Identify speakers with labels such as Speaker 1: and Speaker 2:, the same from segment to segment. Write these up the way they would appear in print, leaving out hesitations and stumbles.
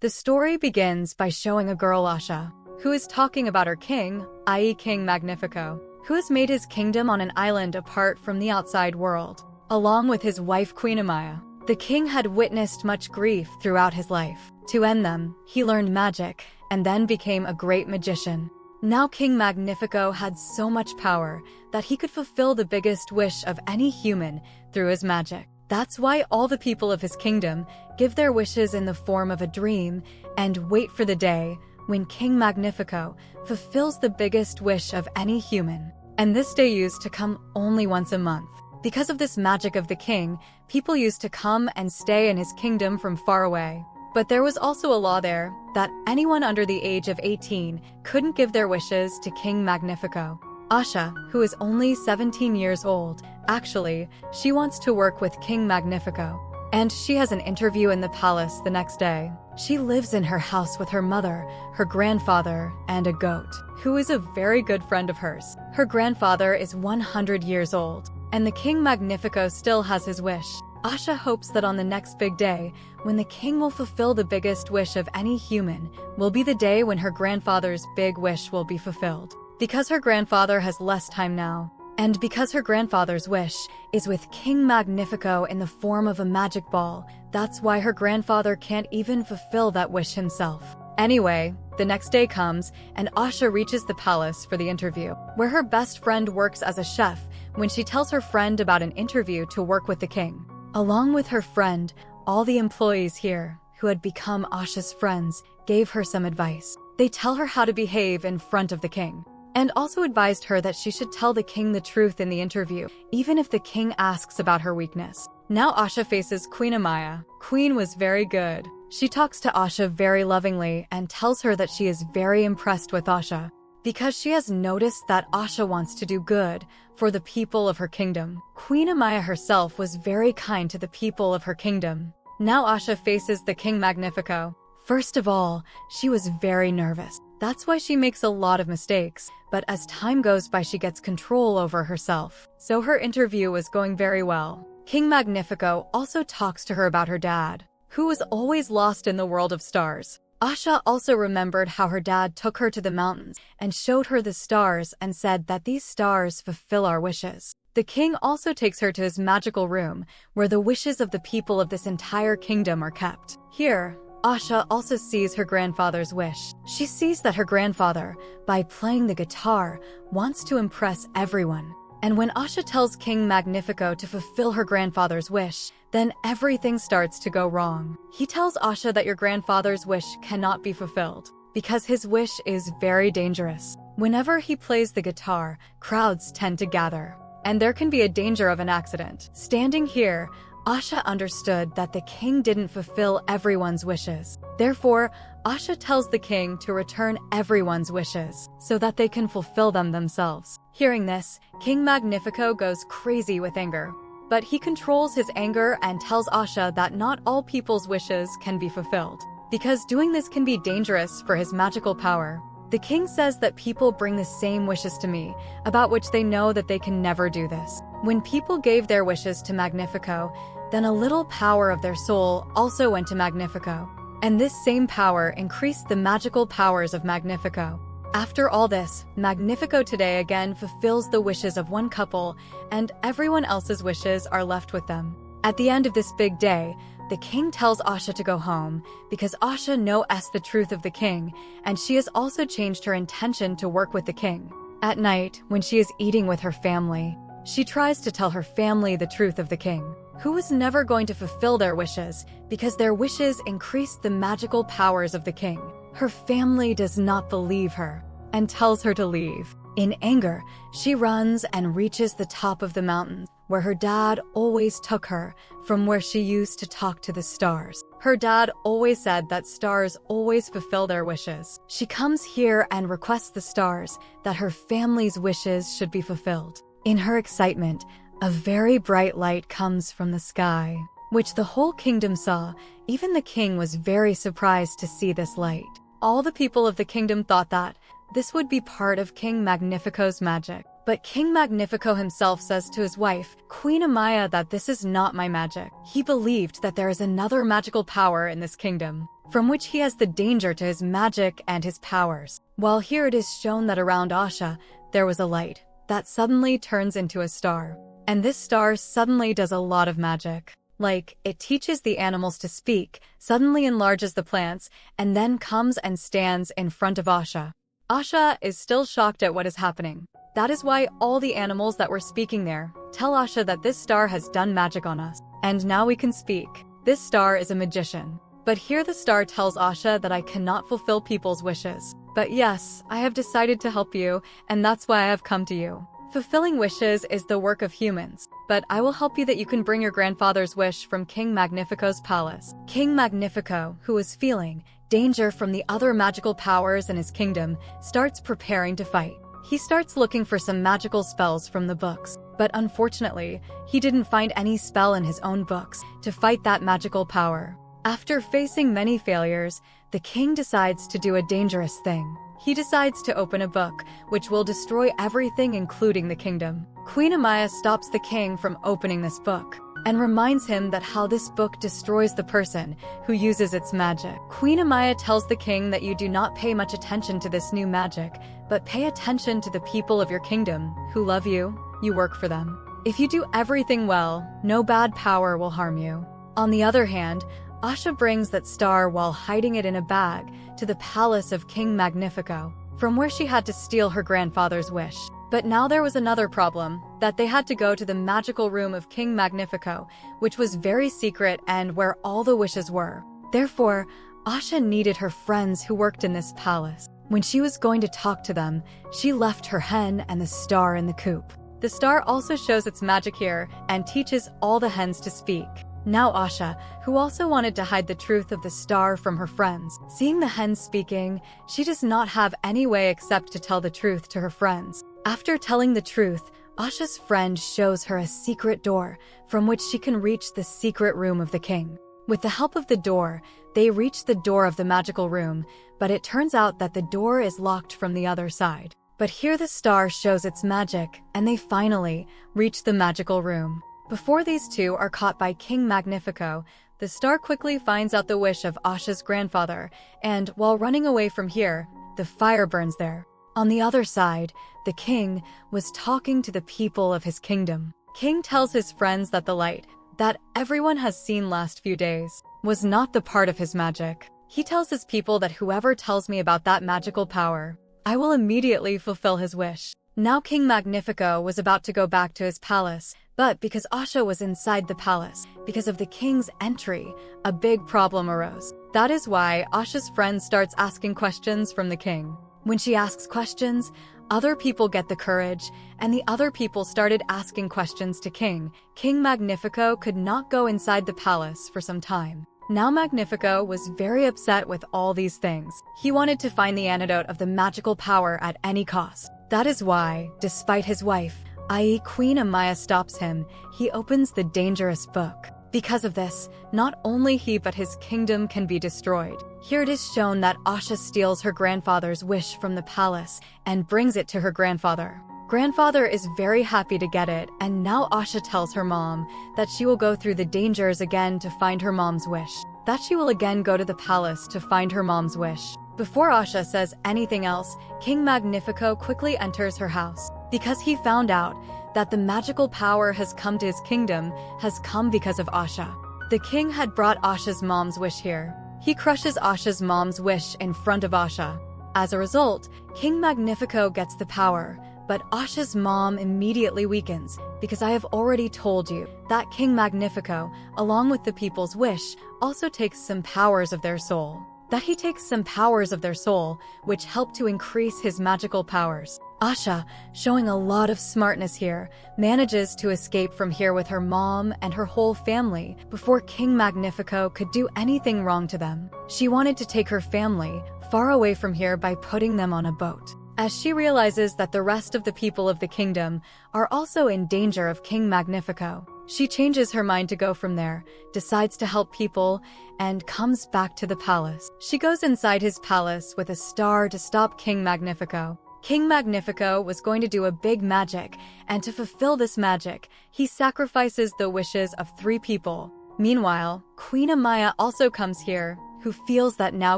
Speaker 1: The story begins by showing a girl, Asha, who is talking about her king, i.e. King Magnifico, who has made his kingdom on an island apart from the outside world, along with his wife Queen Amaya. The king had witnessed much grief throughout his life. To end them, he learned magic and then became a great magician. Now King Magnifico had so much power that he could fulfill the biggest wish of any human through his magic. That's why all the people of his kingdom give their wishes in the form of a dream and wait for the day when King Magnifico fulfills the biggest wish of any human. And this day used to come only once a month. Because of this magic of the king, people used to come and stay in his kingdom from far away. But there was also a law there that anyone under the age of 18 couldn't give their wishes to King Magnifico. Asha, who is only 17 years old, actually, she wants to work with King Magnifico. And she has an interview in the palace the next day. She lives in her house with her mother, her grandfather, and a goat, who is a very good friend of hers. Her grandfather is 100 years old, and the King Magnifico still has his wish. Asha hopes that on the next big day, when the king will fulfill the biggest wish of any human, will be the day when her grandfather's big wish will be fulfilled. Because her grandfather has less time now, and because her grandfather's wish is with King Magnifico in the form of a magic ball, that's why her grandfather can't even fulfill that wish himself. Anyway, the next day comes, and Asha reaches the palace for the interview, where her best friend works as a chef when she tells her friend about an interview to work with the king. Along with her friend, all the employees here, who had become Asha's friends, gave her some advice. They tell her how to behave in front of the king, and also advised her that she should tell the king the truth in the interview, even if the king asks about her weakness. Now Asha faces Queen Amaya. Queen was very good. She talks to Asha very lovingly and tells her that she is very impressed with Asha, because she has noticed that Asha wants to do good for the people of her kingdom. Queen Amaya herself was very kind to the people of her kingdom. Now Asha faces the King Magnifico. First of all, she was very nervous. That's why she makes a lot of mistakes, but as time goes by she gets control over herself. So her interview was going very well. King Magnifico also talks to her about her dad, who was always lost in the world of stars. Asha also remembered how her dad took her to the mountains and showed her the stars and said that these stars fulfill our wishes. The king also takes her to his magical room, where the wishes of the people of this entire kingdom are kept. Here, Asha also sees her grandfather's wish. She sees that her grandfather, by playing the guitar, wants to impress everyone. And when Asha tells King Magnifico to fulfill her grandfather's wish, then everything starts to go wrong. He tells Asha that your grandfather's wish cannot be fulfilled, because his wish is very dangerous. Whenever he plays the guitar, crowds tend to gather, and there can be a danger of an accident. Standing here, Asha understood that the king didn't fulfill everyone's wishes. Therefore, Asha tells the king to return everyone's wishes so that they can fulfill them themselves. Hearing this, King Magnifico goes crazy with anger. But he controls his anger and tells Asha that not all people's wishes can be fulfilled, because doing this can be dangerous for his magical power. The king says that people bring the same wishes to me, about which they know that they can never do this. When people gave their wishes to Magnifico, then a little power of their soul also went to Magnifico, and this same power increased the magical powers of Magnifico. After all this, Magnifico today again fulfills the wishes of one couple, and everyone else's wishes are left with them. At the end of this big day, the king tells Asha to go home, because Asha knows the truth of the king, and she has also changed her intention to work with the king. At night, when she is eating with her family, she tries to tell her family the truth of the king, who was never going to fulfill their wishes, because their wishes increased the magical powers of the king. Her family does not believe her, and tells her to leave. In anger, she runs and reaches the top of the mountain, where her dad always took her, from where she used to talk to the stars. Her dad always said that stars always fulfill their wishes. She comes here and requests the stars that her family's wishes should be fulfilled. In her excitement, a very bright light comes from the sky, which the whole kingdom saw. Even the king was very surprised to see this light. All the people of the kingdom thought that this would be part of King Magnifico's magic. But King Magnifico himself says to his wife, Queen Amaya, that this is not my magic. He believed that there is another magical power in this kingdom. from which he has the danger to his magic and his powers. While here it is shown that around Asha, there was a light that suddenly turns into a star. And this star suddenly does a lot of magic. Like, it teaches the animals to speak, suddenly enlarges the plants, and then comes and stands in front of Asha. Asha is still shocked at what is happening. That is why all the animals that were speaking there tell Asha that this star has done magic on us. And now we can speak. This star is a magician. But here the star tells Asha that I cannot fulfill people's wishes. But yes, I have decided to help you, and that's why I have come to you. Fulfilling wishes is the work of humans, but I will help you that you can bring your grandfather's wish from King Magnifico's palace. King Magnifico, who is feeling danger from the other magical powers in his kingdom, starts preparing to fight. He starts looking for some magical spells from the books, but unfortunately, he didn't find any spell in his own books to fight that magical power. After facing many failures, the king decides to do a dangerous thing. He decides to open a book, which will destroy everything including the kingdom. Queen Amaya stops the king from opening this book, and reminds him that how this book destroys the person who uses its magic. Queen Amaya tells the king that you do not pay much attention to this new magic, but pay attention to the people of your kingdom who love you, you work for them. If you do everything well, no bad power will harm you. On the other hand, Asha brings that star while hiding it in a bag to the palace of King Magnifico, from where she had to steal her grandfather's wish. But now there was another problem, that they had to go to the magical room of King Magnifico, which was very secret and where all the wishes were. Therefore, Asha needed her friends who worked in this palace. When she was going to talk to them, she left her hen and the star in the coop. The star also shows its magic here and teaches all the hens to speak. Now Asha, who also wanted to hide the truth of the star from her friends, seeing the hens speaking, she does not have any way except to tell the truth to her friends. After telling the truth, Asha's friend shows her a secret door from which she can reach the secret room of the king. With the help of the door, they reach the door of the magical room, but it turns out that the door is locked from the other side. But here the star shows its magic, and they finally reach the magical room. Before these two are caught by King Magnifico, the star quickly finds out the wish of Asha's grandfather, and while running away from here, the fire burns there. On the other side, the king was talking to the people of his kingdom. King tells his friends that the light that everyone has seen last few days was not the part of his magic. He tells his people that whoever tells me about that magical power, I will immediately fulfill his wish. Now King Magnifico was about to go back to his palace, but because Asha was inside the palace, because of the king's entry, a big problem arose. That is why Asha's friend starts asking questions from the king. When she asks questions, other people get the courage, and the other people started asking questions to King. King Magnifico could not go inside the palace for some time. Now Magnifico was very upset with all these things. He wanted to find the antidote of the magical power at any cost. That is why, despite his wife, i.e. Queen Amaya stops him, he opens the dangerous book. Because of this, not only he but his kingdom can be destroyed. Here it is shown that Asha steals her grandfather's wish from the palace and brings it to her grandfather. Grandfather is very happy to get it, and now Asha tells her mom that she will go through the dangers again to find her mom's wish. That she will again go to the palace to find her mom's wish. Before Asha says anything else, King Magnifico quickly enters her house. Because he found out that the magical power has come to his kingdom has come because of Asha. The king had brought Asha's mom's wish here. He crushes Asha's mom's wish in front of Asha. As a result, King Magnifico gets the power, but Asha's mom immediately weakens, because I have already told you that King Magnifico, along with the people's wish, also takes some powers of their soul. That he takes some powers of their soul, which help to increase his magical powers. Asha, showing a lot of smartness here, manages to escape from here with her mom and her whole family before King Magnifico could do anything wrong to them. She wanted to take her family far away from here by putting them on a boat. As she realizes that the rest of the people of the kingdom are also in danger of King Magnifico, she changes her mind to go from there, decides to help people, and comes back to the palace. She goes inside his palace with a star to stop King Magnifico. King Magnifico was going to do a big magic, and to fulfill this magic, he sacrifices the wishes of 3 people. Meanwhile, Queen Amaya also comes here. who feels that now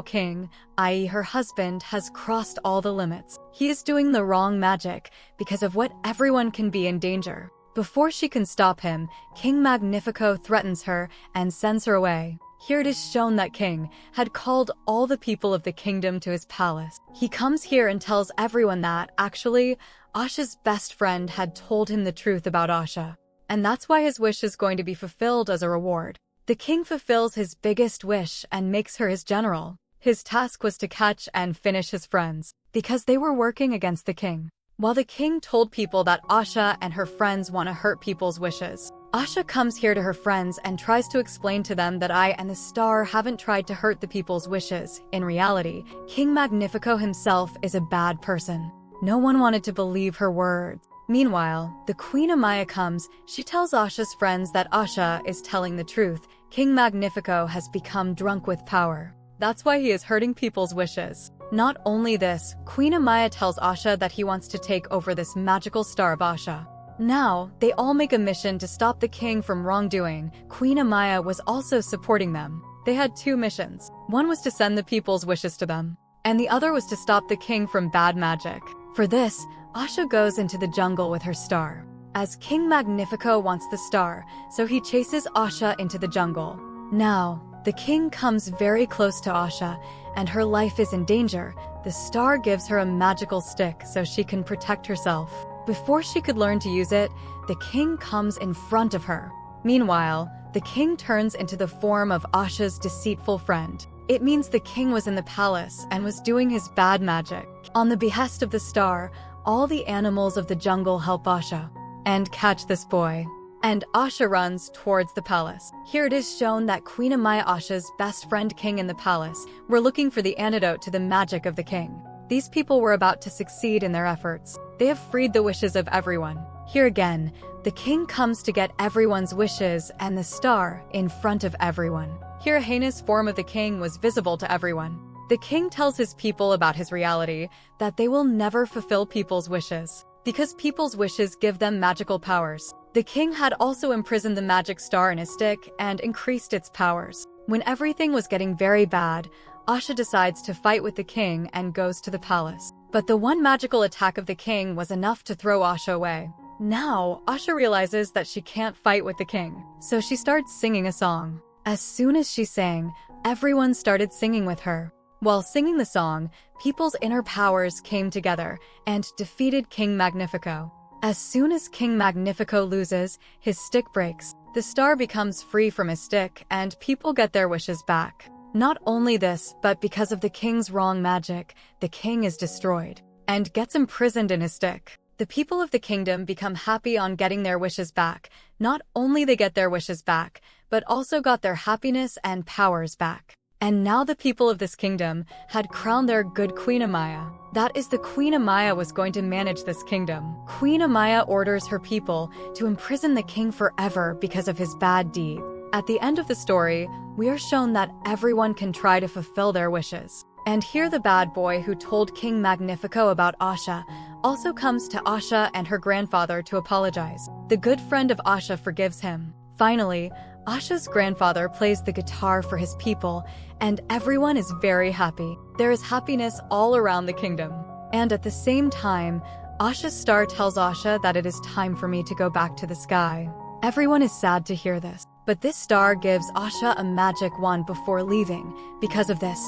Speaker 1: King, i.e. her husband, has crossed all the limits. He is doing the wrong magic because of what everyone can be in danger. Before she can stop him, King Magnifico threatens her and sends her away. Here it is shown that King had called all the people of the kingdom to his palace. He comes here and tells everyone that, actually, Asha's best friend had told him the truth about Asha. And that's why his wish is going to be fulfilled as a reward. The king fulfills his biggest wish and makes her his general. His task was to catch and finish his friends, because they were working against the king. While the king told people that Asha and her friends want to hurt people's wishes, Asha comes here to her friends and tries to explain to them that I and the star haven't tried to hurt the people's wishes. In reality, King Magnifico himself is a bad person. No one wanted to believe her words. Meanwhile, the Queen Amaya comes. She tells Asha's friends that Asha is telling the truth. King Magnifico has become drunk with power. That's why he is hurting people's wishes. Not only this, Queen Amaya tells Asha that he wants to take over this magical star of Asha. Now, they all make a mission to stop the king from wrongdoing. Queen Amaya was also supporting them. They had two missions. One was to send the people's wishes to them, and the other was to stop the king from bad magic. For this, Asha goes into the jungle with her star. As King Magnifico wants the star, so he chases Asha into the jungle. Now, the king comes very close to Asha, and her life is in danger. The star gives her a magical stick so she can protect herself. Before she could learn to use it, the king comes in front of her. Meanwhile, the king turns into the form of Asha's deceitful friend. It means the king was in the palace and was doing his bad magic. On the behest of the star, all the animals of the jungle help Asha and catch this boy. And Asha runs towards the palace. Here it is shown that Queen Amaya, Asha's best friend king in the palace, were looking for the antidote to the magic of the king. These people were about to succeed in their efforts. They have freed the wishes of everyone. Here again, the king comes to get everyone's wishes and the star in front of everyone. Here a heinous form of the king was visible to everyone. The king tells his people about his reality, that they will never fulfill people's wishes, because people's wishes give them magical powers. The king had also imprisoned the magic star in his stick and increased its powers. When everything was getting very bad, Asha decides to fight with the king and goes to the palace. But the one magical attack of the king was enough to throw Asha away. Now, Asha realizes that she can't fight with the king, so she starts singing a song. As soon as she sang, everyone started singing with her. While singing the song, people's inner powers came together and defeated King Magnifico. As soon as King Magnifico loses, his stick breaks. The star becomes free from his stick and people get their wishes back. Not only this, but because of the king's wrong magic, the king is destroyed and gets imprisoned in his stick. The people of the kingdom become happy on getting their wishes back. Not only they get their wishes back, but also got their happiness and powers back. And now the people of this kingdom had crowned their good Queen Amaya. That is, the Queen Amaya was going to manage this kingdom. Queen Amaya orders her people to imprison the king forever because of his bad deeds. At the end of the story, we are shown that everyone can try to fulfill their wishes. And here the bad boy who told King Magnifico about Asha also comes to Asha and her grandfather to apologize. The good friend of Asha forgives him. Finally, Asha's grandfather plays the guitar for his people, and everyone is very happy. There is happiness all around the kingdom. And at the same time, Asha's star tells Asha that it is time for me to go back to the sky. Everyone is sad to hear this. But this star gives Asha a magic wand before leaving. Because of this,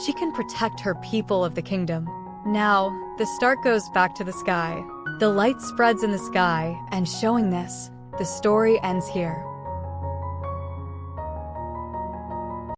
Speaker 1: she can protect her people of the kingdom. Now, the star goes back to the sky. The light spreads in the sky, and showing this, the story ends here.